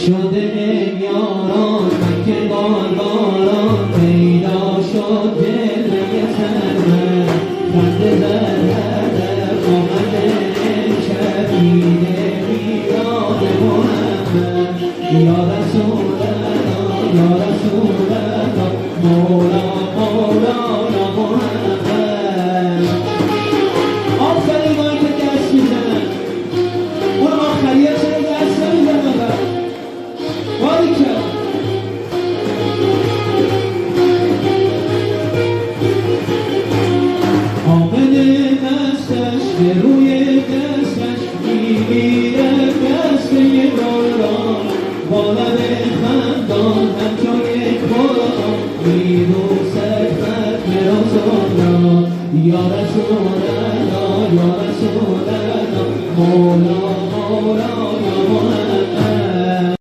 شده یاران که باران پیدا شد جلوه سرمه خنده زده آمد شبیه میلاد محمد یا رسول